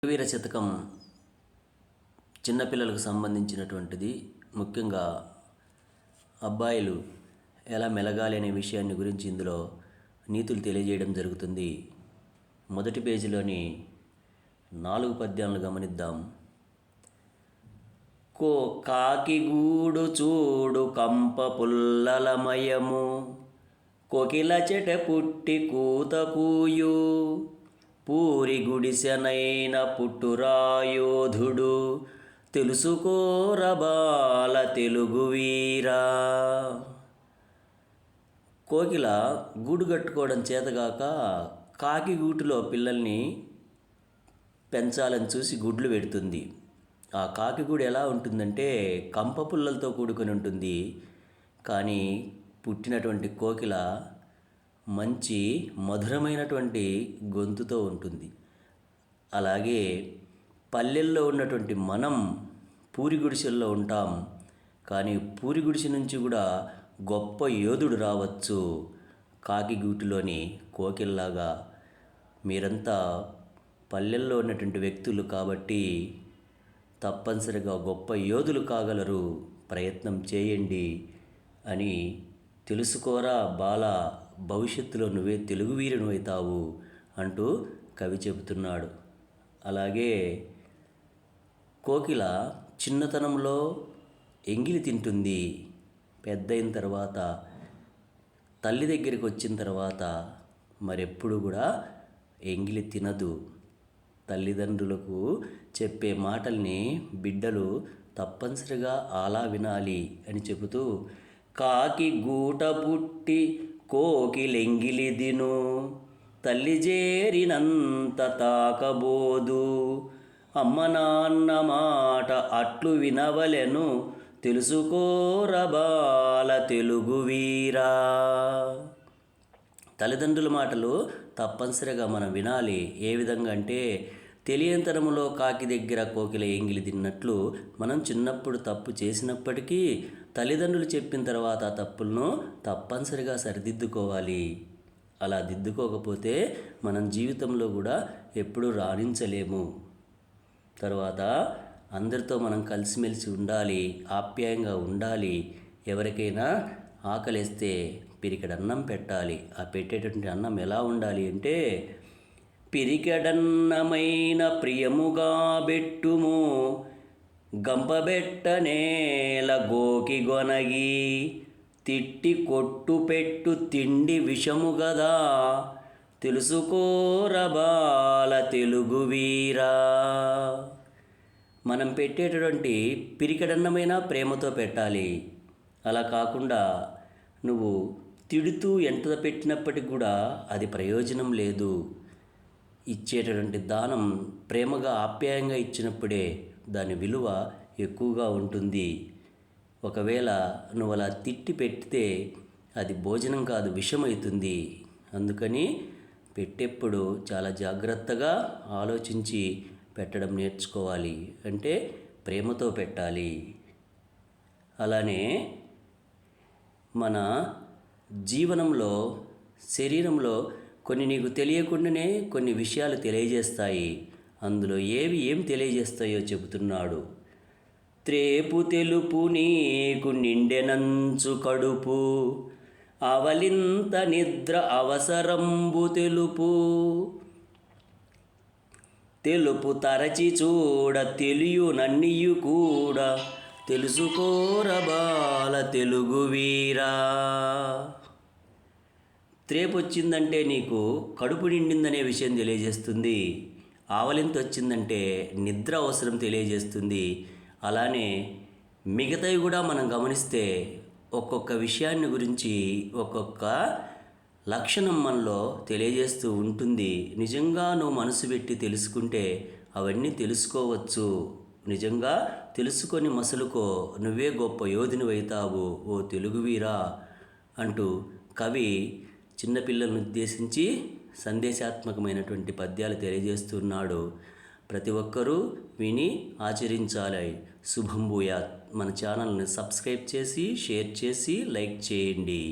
వీర శతకం చిన్నపిల్లలకు సంబంధించినటువంటిది. ముఖ్యంగా అబ్బాయిలు ఎలా మెలగాలి అనే విషయాన్ని గురించి ఇందులో నీతులు తెలియజేయడం జరుగుతుంది. మొదటి పేజీలోని 4 పద్యాలను గమనిద్దాం. కాకి గూడు చూడు కంప పుల్లలమయము, కోకిల చెట పుట్టి కూత కూయు, పూరి గుడిసెనైన పుట్టురాయోధుడు, తెలుసుకోరబాల తెలుగు వీరా. కోకిల గూడు కట్టుకోవడం చేతగాక కాకి గూటిలో పిల్లల్ని పెంచాలని చూసి గుడ్లు పెడుతుంది. ఆ కాకి గూడు ఎలా ఉంటుందంటే కంప పుల్లలతో కూడుకొని ఉంటుంది. కానీ పుట్టినటువంటి కోకిల మంచి మధురమైనటువంటి గొంతుతో ఉంటుంది. అలాగే పల్లెల్లో ఉన్నటువంటి మనం పూరి గుడిసెల్లో ఉంటాం. కానీ పూరి గుడిసె నుంచి కూడా గొప్ప యోధుడు రావచ్చు కాకి గూటిలోని కోకిల్లాగా. మీరంతా పల్లెల్లో ఉన్నటువంటి వ్యక్తులు కాబట్టి తప్పనిసరిగా గొప్ప యోధులు కాగలరు, ప్రయత్నం చేయండి అని తెలుసుకోరా బాల, భవిష్యత్తులో నువ్వే తెలుగు వీరుని అవుతావు అంటూ కవి చెబుతున్నాడు. అలాగే కోకిల చిన్నతనంలో ఎంగిలి తింటుంది. పెద్దయిన తర్వాత తల్లి దగ్గరికి వచ్చిన తర్వాత మరెప్పుడు కూడా ఎంగిలి తినదు. తల్లిదండ్రులకు చెప్పే మాటల్ని బిడ్డలు తప్పనిసరిగా అలా వినాలి అని చెబుతూ, కాకి గూట పుట్టి కోకిలెంగిలి దిను, తల్లి చేరినంత తాకబోదు, అమ్మ నాన్న మాట అట్లు వినవలెను, తెలుసుకోరబాల తెలుగు వీరా. తల్లిదండ్రుల మాటలు తప్పనిసరిగా మనం వినాలి. ఏ విధంగా అంటే తెలియనితనంలో కాకి దగ్గర కోకిల ఎంగిలి తిన్నట్లు మనం చిన్నప్పుడు తప్పు చేసినప్పటికీ తల్లిదండ్రులు చెప్పిన తర్వాత ఆ తప్పులను తప్పనిసరిగా సరిదిద్దుకోవాలి. అలా దిద్దుకోకపోతే మనం జీవితంలో కూడా ఎప్పుడూ రాణించలేము. తర్వాత అందరితో మనం కలిసిమెలిసి ఉండాలి, ఆప్యాయంగా ఉండాలి. ఎవరికైనా ఆకలిస్తే పిరికెడన్నం పెట్టాలి. ఆ పెట్టేటటువంటి అన్నం ఎలా ఉండాలి అంటే, పిరికెడన్నమైన ప్రియముగా బెట్టుము, గంపబెట్ట నేల గోకి గొనగి, తిట్టి కొట్టు పెట్టు తిండి విషము గదా, తెలుసుకోరబాల తెలుగు వీరా. మనం పెట్టేటటువంటి పిరికెడన్నమైన ప్రేమతో పెట్టాలి. అలా కాకుండా నువ్వు తిడుతూ ఎంత పెట్టినప్పటికి కూడా అది ప్రయోజనం లేదు. ఇచ్చేటటువంటి దానం ప్రేమగా ఆప్యాయంగా ఇచ్చినప్పుడే దాని విలువ ఎక్కువగా ఉంటుంది. ఒకవేళ నువ్వు అలా తిట్టి పెడితే అది భోజనం కాదు, విషమవుతుంది. అందుకని పెట్టేప్పుడు చాలా జాగ్రత్తగా ఆలోచించి పెట్టడం నేర్చుకోవాలి. అంటే ప్రేమతో పెట్టాలి. అలానే మన జీవనంలో, శరీరంలో కొన్ని నీకు తెలియకుండానే కొన్ని విషయాలు తెలియజేస్తాయి. అందులో ఏం తెలియజేస్తాయో చెబుతున్నాడు. త్రేపు తెలుపు నీకు నిండెనంచు కడుపు, అవలింత నిద్ర అవసరంబు తెలుపు, తెలుపు తరచి చూడ తెలియు నన్నియు కూడా, తెలుసుకోరబాల తెలుగు వీరా. త్రేపు వచ్చిందంటే నీకు కడుపు నిండిందనే విషయం తెలియజేస్తుంది. ఆవలింత వచ్చిందంటే నిద్ర అవసరం తెలియజేస్తుంది. అలానే మిగతావి కూడా మనం గమనిస్తే ఒక్కొక్క విషయాన్ని గురించి ఒక్కొక్క లక్షణం మనలో తెలియజేస్తూ ఉంటుంది. నిజంగా నువ్వు మనసు పెట్టి తెలుసుకుంటే అవన్నీ తెలుసుకోవచ్చు. నిజంగా తెలుసుకొని మసలుకో, నువ్వే గొప్ప యోధుని అవుతావు ఓ తెలుగువీరా అంటూ కవి చిన్నపిల్లలను ఉద్దేశించి సందేశాత్మకమైనటువంటి పద్యాలు తెలియజేస్తున్నాడు. ప్రతి ఒక్కరూ విని ఆచరించాలి. శుభం భూయాత్. మన ఛానల్ని సబ్స్క్రైబ్ చేసి, షేర్ చేసి, లైక్ చేయండి.